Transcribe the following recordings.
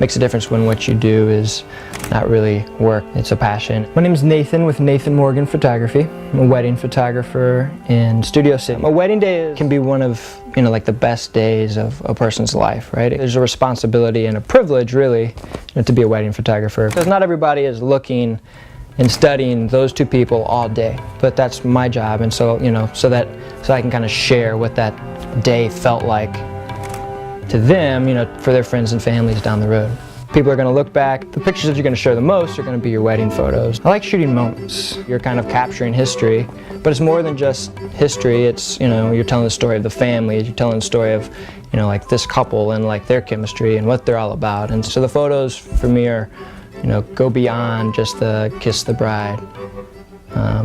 makes a difference when what you do is not really work, it's a passion. My name is Nathan with Nathan Morgan Photography. I'm a wedding photographer in Studio City. A wedding day can be one of, like the best days of a person's life, right? There's a responsibility and a privilege, really, to be a wedding photographer, because not everybody is looking and studying those two people all day, but that's my job, and so so I can kind of share what that day felt like to them, for their friends and families down the road. People are going to look back. The pictures that you're going to share the most are going to be your wedding photos. I like shooting moments. You're kind of capturing history, but it's more than just history. It's, you're telling the story of the family. You're telling the story of, like this couple and like their chemistry and what they're all about. And so the photos for me are, go beyond just the kiss the bride.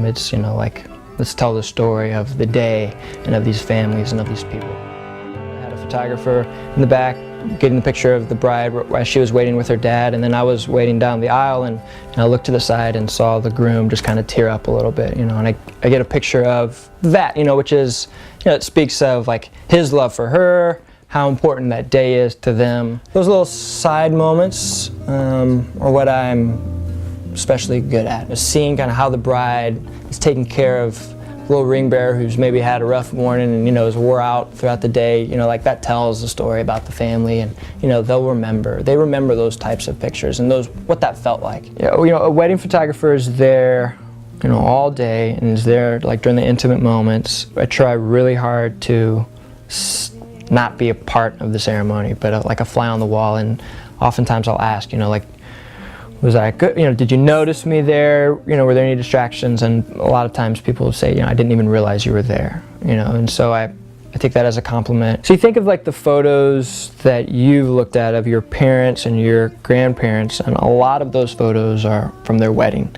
It's, like, let's tell the story of the day and of these families and of these people. I had a photographer in the back getting the picture of the bride as she was waiting with her dad, and then I was waiting down the aisle, and I looked to the side and saw the groom just kind of tear up a little bit, and I get a picture of that, which is, it speaks of like his love for her, how important that day is to them. Those little side moments are what I'm especially good at, is seeing kind of how the bride is taking care of the little ring bearer who's maybe had a rough morning and is wore out throughout the day. Like that tells the story about the family, and they remember those types of pictures and what that felt like. A wedding photographer is there all day and is there like during the intimate moments. I try really hard to not be a part of the ceremony, but like a fly on the wall, and oftentimes I'll ask, was I good? Did you notice me there? Were there any distractions? And a lot of times people will say, I didn't even realize you were there. And so I take that as a compliment. So you think of like the photos that you've looked at of your parents and your grandparents, and a lot of those photos are from their wedding.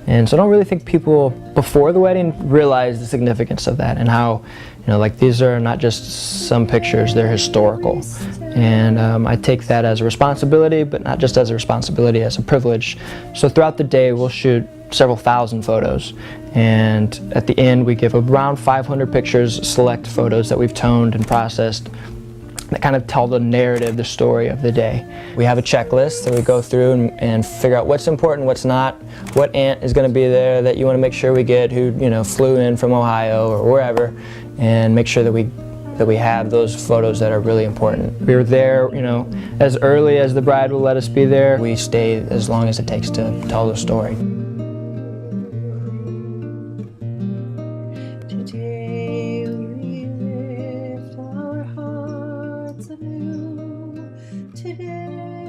And so I don't really think people before the wedding realize the significance of that, and how, like these are not just some pictures, they're historical. And I take that as a responsibility, but not just as a responsibility, as a privilege. So throughout the day, we'll shoot several thousand photos. And at the end, we give around 500 pictures, select photos that we've toned and processed that kind of tell the narrative, the story of the day. We have a checklist that we go through and figure out what's important, what's not, what aunt is going to be there that you want to make sure we get, who flew in from Ohio or wherever, and make sure that we have those photos that are really important. We were there, as early as the bride will let us be there. We stay as long as it takes to tell the story. Today we lift our hearts anew. Today